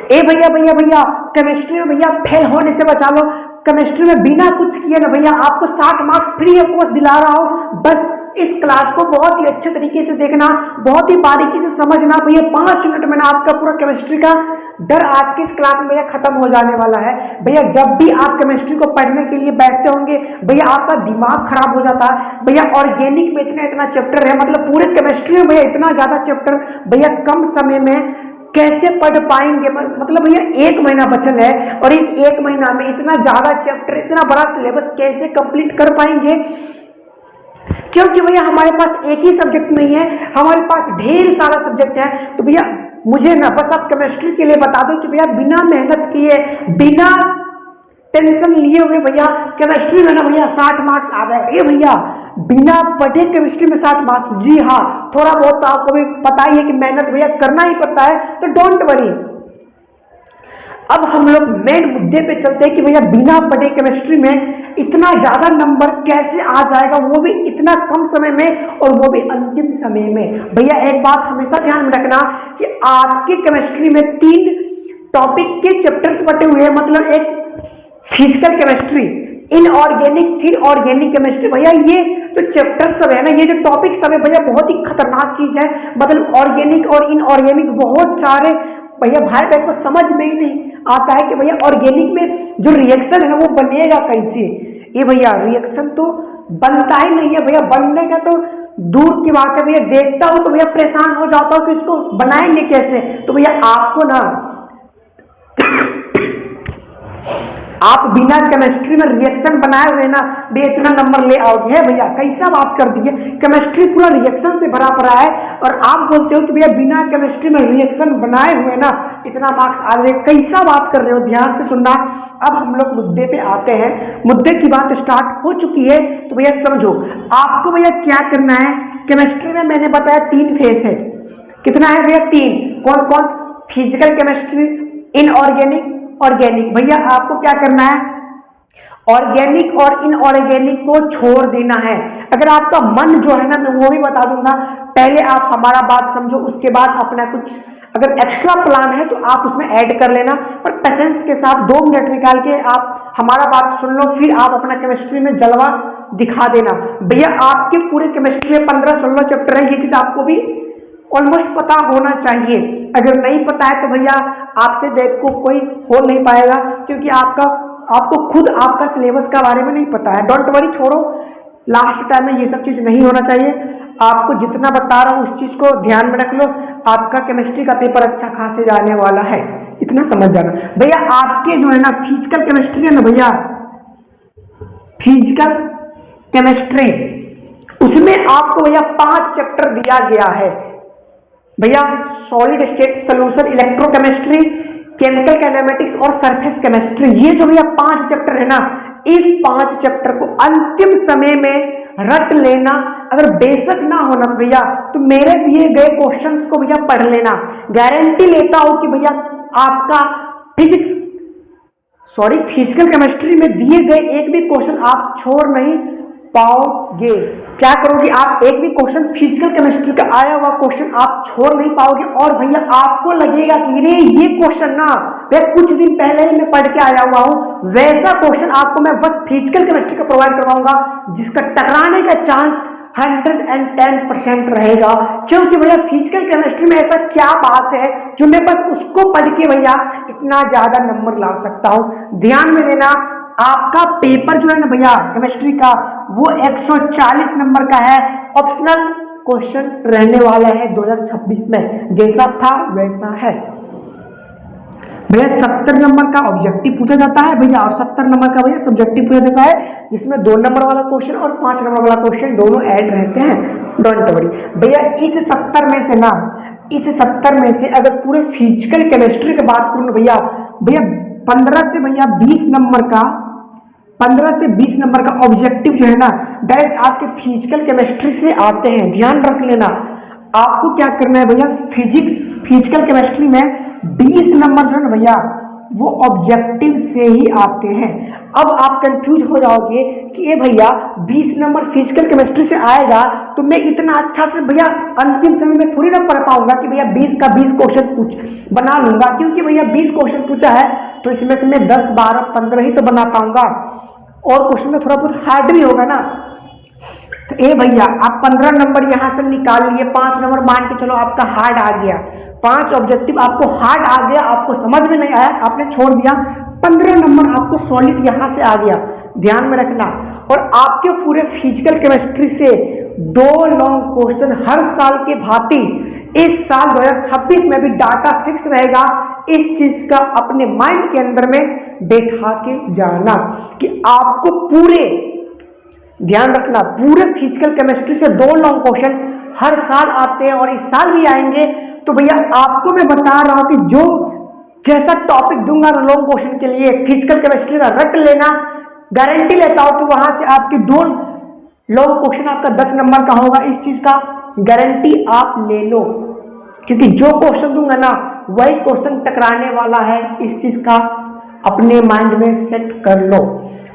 ए भैया भैया भैया केमिस्ट्री में भैया फेल होने से बचा लो, केमिस्ट्री में बिना कुछ किए ना भैया आपको 60 मार्क्स फ्री ऑफ कॉस्ट दिला रहा हूँ। बस इस क्लास को बहुत ही अच्छे तरीके से देखना, बहुत ही बारीकी से समझना भैया। 5 मिनट में ना आपका पूरा केमिस्ट्री का डर आज की इस क्लास में भैया खत्म हो जाने वाला है। भैया जब भी आप केमिस्ट्री को पढ़ने के लिए बैठते होंगे भैया आपका दिमाग खराब हो जाता है। भैया ऑर्गेनिक में इतना चैप्टर है, मतलब पूरे केमिस्ट्री में भैया इतना ज्यादा चैप्टर भैया कम समय में कैसे पढ़ पाएंगे। मतलब भैया 1 महीना बचल है और इस 1 महीना में इतना ज्यादा चैप्टर, इतना बड़ा सिलेबस कैसे कंप्लीट कर पाएंगे, क्योंकि भैया हमारे पास एक ही सब्जेक्ट नहीं है, हमारे पास ढेर सारा सब्जेक्ट है। तो भैया मुझे ना बस आप केमिस्ट्री के लिए बता दो कि भैया बिना मेहनत किए, बिना टेंशन लिए हुए भैया केमिस्ट्री में ना भैया 60 मार्क्स आ जाएगा। ये भैया बिना पढ़े केमिस्ट्री में 60 मार्क्स, जी हाँ थोड़ा बहुत तो आपको भी पता ही है कि मेहनत भैया करना ही पड़ता है, तो डोंट वरी। अब हम लोग मेन मुद्दे पे चलते हैं कि भैया बिना पढ़े केमिस्ट्री में इतना ज्यादा नंबर कैसे आ जाएगा, वो भी इतना कम समय में और वो भी अंतिम समय में। भैया एक बात हमेशा ध्यान में रखना कि आपके केमिस्ट्री में 3 टॉपिक के चैप्टर्स बटे हुए हैं, मतलब एक फिजिकल केमिस्ट्री, इनऑर्गेनिक, फिर ऑर्गेनिक केमिस्ट्री। भैया ये जो चैप्टर सब है ना, ये जो टॉपिक सब है भैया बहुत ही खतरनाक चीज है। मतलब ऑर्गेनिक और इनऑर्गेनिक बहुत सारे भैया भाई बहन को समझ में ही नहीं आता है कि भैया ऑर्गेनिक में जो रिएक्शन है ना वो बनेगा कैसे। ये भैया रिएक्शन तो बनता ही नहीं है भैया, बनने का तो दूर की बात है भैया। देखता हूं तो भैया परेशान हो जाता हूं कि इसको बनाएंगे कैसे। तो भैया आपको ना आप बिना केमिस्ट्री में रिएक्शन बनाए हुए ना भी इतना नंबर ले आओगे। है भैया कैसा बात कर दिए, केमिस्ट्री पूरा रिएक्शन से भरा पड़ा है और आप बोलते हो कि भैया बिना केमिस्ट्री में रिएक्शन बनाए हुए ना इतना मार्क्स आ रहे, कैसा बात कर रहे हो, ध्यान से सुनना। अब हम लोग मुद्दे पे आते हैं, मुद्दे की बात स्टार्ट हो चुकी है। तो भैया समझो आपको भैया क्या करना है। केमिस्ट्री में मैंने बताया 3 फेज है, कितना है भैया 3, कौन कौन, फिजिकल केमिस्ट्री, इनऑर्गेनिक, ऑर्गेनिक। भैया आपको क्या करना है, ऑर्गेनिक और इनऑर्गेनिक को छोड़ देना है। अगर आपका मन जो है ना मैं वो भी बता दूंगा, पहले आप हमारा बात समझो, उसके बाद अपना कुछ अगर एक्स्ट्रा प्लान है तो आप उसमें ऐड कर लेना, पर पेशेंस के साथ 2 मिनट निकाल के आप हमारा बात सुन लो, फिर आप अपना केमिस्ट्री में जलवा दिखा देना। भैया आपके पूरे केमिस्ट्री में 15-16 चैप्टर है, ये चीज आपको भी ऑलमोस्ट पता होना चाहिए। अगर नहीं पता है तो भैया आपसे बेवकूफ कोई हो नहीं पाएगा, क्योंकि आपको खुद आपका सिलेबस के बारे में नहीं पता है। डोंट वरी, छोड़ो, लास्ट टाइम में ये सब चीज नहीं होना चाहिए। आपको जितना बता रहा हूँ उस चीज को ध्यान में रख लो, आपका केमिस्ट्री का पेपर अच्छा खासे जाने वाला है, इतना समझ जाना। भैया आपके जो है ना फिजिकल केमिस्ट्री है ना भैया, फिजिकल केमिस्ट्री उसमें आपको भैया 5 चैप्टर दिया गया है भैया। Solid state solution, electrochemistry, chemical kinematics और सरफेस केमिस्ट्री। ये जो भैया 5 चैप्टर है ना, इस 5 चैप्टर को अंतिम समय में रट लेना। अगर बेसिक ना होना भैया तो मेरे दिए गए क्वेश्चंस को भैया पढ़ लेना। गारंटी लेता हूं कि भैया आपका फिजिकल केमिस्ट्री में दिए गए एक भी क्वेश्चन आप छोड़ नहीं पाओगे। क्या करोगे आप, एक भी क्वेश्चन फिजिकल केमिस्ट्री का आया हुआ क्वेश्चन आप छोड़ नहीं पाओगे। और भैया आपको लगेगा कि रे ये क्वेश्चन ना भैया कुछ दिन पहले ही मैं पढ़ के आया हुआ हूं, वैसा क्वेश्चन आपको मैं बस फिजिकल केमिस्ट्री का प्रोवाइड करवाऊंगा, जिसका टकराने का चांस 110% रहेगा। क्योंकि भैया फिजिकल केमिस्ट्री में ऐसा क्या बात है जो मैं बस उसको पढ़ के भैया इतना ज्यादा नंबर ला सकता हूं। ध्यान में देना, आपका पेपर जो है ना भैया केमिस्ट्री का वो 140 नंबर का है। ऑप्शनल क्वेश्चन रहने वाला है 2026 में, जैसा था वैसा है भैया। 70 नंबर का ऑब्जेक्टिव पूछा जाता है भैया और 70 नंबर का भैया सब्जेक्टिव पूछा जाता है, जिसमें 2 नंबर वाला क्वेश्चन और 5 नंबर वाला क्वेश्चन दोनों ऐड रहते हैं। डोंट वरी भैया, इस 70 में से अगर पूरे फिजिकल केमिस्ट्री की बात करूँ भैया 15 से भैया 20 नंबर का ऑब्जेक्टिव जो है ना डायरेक्ट आपके फिजिकल केमिस्ट्री से आते हैं। ध्यान रख लेना, आपको क्या करना है भैया, फिजिकल केमिस्ट्री में 20 नंबर जो है ना भैया वो ऑब्जेक्टिव से ही आते हैं। अब आप कंफ्यूज हो जाओगे कि ये भैया 20 नंबर फिजिकल केमिस्ट्री से आएगा तो मैं इतना अच्छा से भैया अंतिम समय में थोड़ी ना पढ़ पाऊंगा कि भैया 20 का 20 क्वेश्चन बना लूंगा, क्योंकि भैया 20 क्वेश्चन पूछा है तो इसमें से मैं 10 12 15 ही तो बना पाऊंगा, और क्वेश्चन तो थोड़ा बहुत हार्ड भी होगा ना। तो ए भैया आप 15 नंबर यहाँ से निकाल लिए, 5 नंबर मान के चलो आपका हार्ड आ गया, 5 ऑब्जेक्टिव आपको हार्ड आ गया, आपको समझ में नहीं आया, आपने छोड़ दिया, 15 नंबर आपको सॉलिड यहाँ से आ गया। ध्यान में रखना। और आपके पूरे फिजिकल केमिस्ट्री से 2 लॉन्ग क्वेश्चन हर साल के भांति इस साल 2026 में भी डाटा फिक्स रहेगा। इस चीज का अपने माइंड के अंदर में बैठा के जाना कि आपको पूरे ध्यान रखना, पूरे फिजिकल केमिस्ट्री से 2 लॉन्ग क्वेश्चन हर साल आते हैं और इस साल भी आएंगे। तो भैया आपको मैं बता रहा हूं कि जो जैसा टॉपिक दूंगा ना लॉन्ग क्वेश्चन के लिए फिजिकल केमिस्ट्री का रट लेना, गारंटी लेता हूं कि वहां से आपके 2 लॉन्ग क्वेश्चन आपका 10 नंबर का होगा। इस चीज का गारंटी आप ले लो, क्योंकि जो क्वेश्चन दूंगा ना वही क्वेश्चन टकराने वाला है। इस चीज का अपने माइंड में सेट कर लो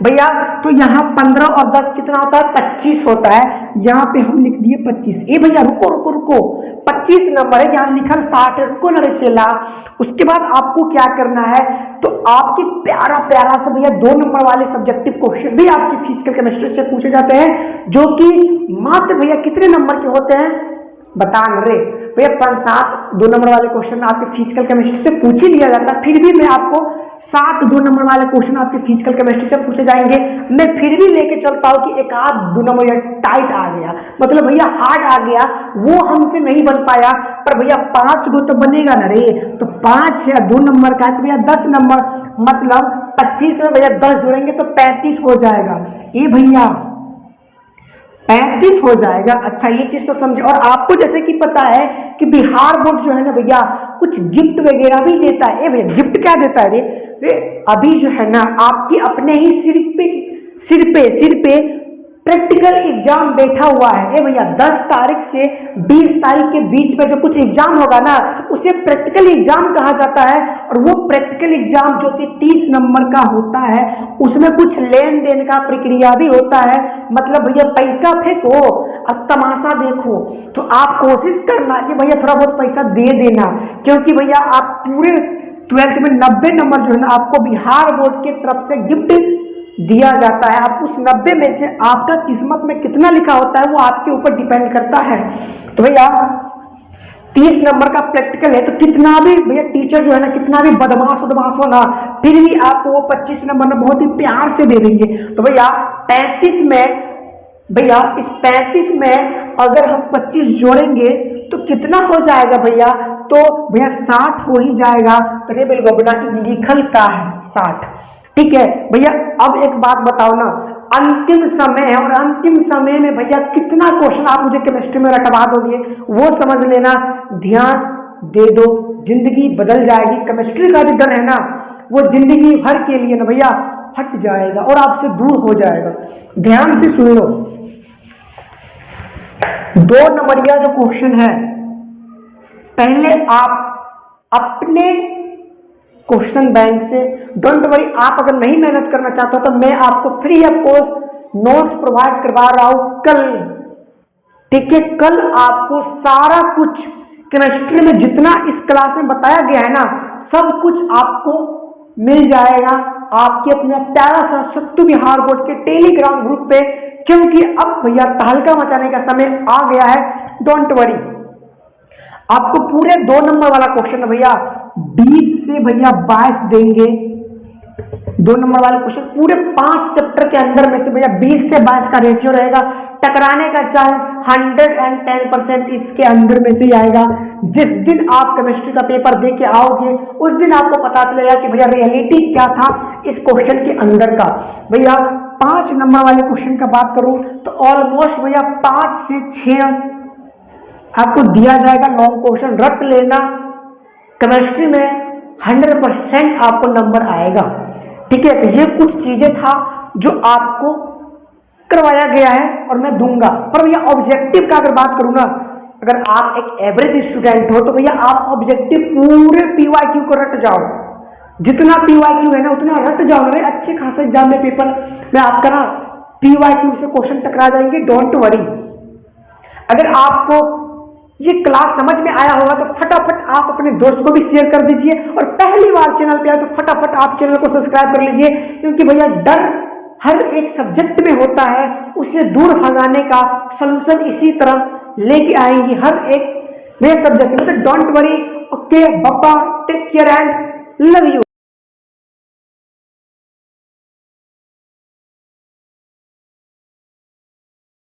भैया। तो यहाँ 15 और 10 कितना होता है? 25 होता है। यहाँ पे हम लिख दिए 25। ए भैया रुको रुको रुको, 25 नंबर है, यहाँ लिखा 60 है, रुको ना चला। उसके बाद आपको क्या करना है, तो आपकी प्यारा प्यारा से भैया 2 नंबर वाले सब्जेक्टिव क्वेश्चन भी आपकी फिजिकल केमिस्ट्री से पूछे जाते हैं, जो कि मात्र भैया कितने नंबर के होते हैं बता न रे भैया, 5-7 2 नंबर वाले क्वेश्चन आपके फिजिकल केमिस्ट्री से पूछ ही लिया जाता है। फिर भी मैं आपको 7 2 नंबर वाले क्वेश्चन आपके फिजिकल केमिस्ट्री से पूछे जाएंगे। मैं फिर भी लेके चलता हूँ कि एक आध 2 नंबर टाइट आ गया, मतलब भैया हार्ड आ गया, वो हमसे नहीं बन पाया, पर भैया 5 गो तो बनेगा ना रे। तो 5 या 2 नंबर का है तो भैया 10 नंबर, मतलब 25 में भैया 10 जोड़ेंगे तो 35 हो जाएगा। ये भैया 35 हो जाएगा। अच्छा ये चीज तो समझे। और आपको जैसे कि पता है कि बिहार बोर्ड जो है ना भैया कुछ गिफ्ट वगैरह भी देता है। भैया गिफ्ट क्या देता है रे? अभी जो है ना आपकी अपने ही सिर पे प्रैक्टिकल एग्जाम बैठा हुआ है। ए भैया 10 तारीख से 20 तारीख के बीच में जो कुछ एग्जाम होगा ना उसे प्रैक्टिकल एग्जाम कहा जाता है। और वो प्रैक्टिकल एग्जाम जो कि 30 नंबर का होता है, उसमें कुछ लेन देन का प्रक्रिया भी होता है। मतलब भैया पैसा फेंको और तमाशा देखो। तो आप कोशिश करना कि भैया थोड़ा बहुत पैसा दे देना, क्योंकि भैया आप पूरे 12th में 90 नंबर जो है ना आपको बिहार बोर्ड की तरफ से गिफ्ट दिया जाता है। आप उस 90 में से आपका किस्मत में कितना लिखा होता है वो आपके ऊपर डिपेंड करता है। तो भैया 30 नंबर का प्रैक्टिकल है, तो कितना भी भैया टीचर जो है ना कितना भी बदमाश हो ना, फिर भी आपको वो 25 नंबर में बहुत ही प्यार से दे देंगे। तो भैया 35 में, भैया इस 35 में अगर हम 25 जोड़ेंगे तो कितना हो जाएगा भैया? तो भैया 60 हो ही जाएगा। तो रे बिल्कुल लिखल का है 60, ठीक है भैया। अब एक बात बताओ ना, अंतिम समय है और अंतिम समय में भैया कितना क्वेश्चन आप मुझे केमिस्ट्री में रटवा दोगे वो समझ लेना। ध्यान दे दो, जिंदगी बदल जाएगी। केमिस्ट्री का जो डर है ना वो जिंदगी भर के लिए ना भैया हट जाएगा और आपसे दूर हो जाएगा। ध्यान से सुन लो, 2 नंबरिया जो क्वेश्चन है, पहले आप अपने क्वेश्चन बैंक से, डोंट वरी, आप अगर नहीं मेहनत करना चाहते हो तो मैं आपको free of cost notes provide करवा रहा हूं कल, ठीक है। कल आपको सारा कुछ केमिस्ट्री में जितना इस क्लास में बताया गया है ना सब कुछ आपको मिल जाएगा आपके अपने प्यारा सा सत्तू बिहार बोर्ड के टेलीग्राम ग्रुप पे, क्योंकि अब भैया तहलका मचाने का समय आ गया है। डोंट वरी, आपको पूरे 2 नंबर वाला क्वेश्चन है भैया 20 से भैया 22 देंगे। 2 नंबर वाले क्वेश्चन पूरे 5 चैप्टर के अंदर में से भैया 20 से 22 का रेशियो रहेगा। टकराने का चांस 110% इसके अंदर में से ही आएगा। जिस दिन आप केमिस्ट्री का पेपर दे के आओगे उस दिन आपको पता चलेगा कि भैया रियलिटी क्या था इस क्वेश्चन के अंदर का। भैया 5 नंबर वाले क्वेश्चन का बात करूं तो ऑलमोस्ट भैया 5 से 6 आपको दिया जाएगा लॉन्ग क्वेश्चन। रट लेना, केमिस्ट्री में 100% आपको नंबर आएगा, ठीक है। तो ये कुछ चीजें था जो आपको करवाया गया है और मैं दूंगा। पर भैया ऑब्जेक्टिव का अगर बात करूं ना, अगर आप एक एवरेज स्टूडेंट हो तो भैया आप ऑब्जेक्टिव पूरे PYQ को रट जाओ, जितना पीवाईक्यू है ना उतना रट जाओगे, अच्छे खासे एग्जाम में पेपर में आपका ना पीवाईक्यू से क्वेश्चन टकरा जाएंगे। Don't worry. अगर आपको ये क्लास समझ में आया होगा तो फटाफट आप अपने दोस्त को भी शेयर कर दीजिए, और पहली बार चैनल पे आए तो फटाफट आप चैनल को सब्सक्राइब कर लीजिए, क्योंकि भैया डर हर एक सब्जेक्ट में होता है, उसे दूर भगाने का सलूशन इसी तरह लेके आएंगी हर एक नए सब्जेक्ट में। तो डोंट वरी। ओके, बाबा, take care and love you.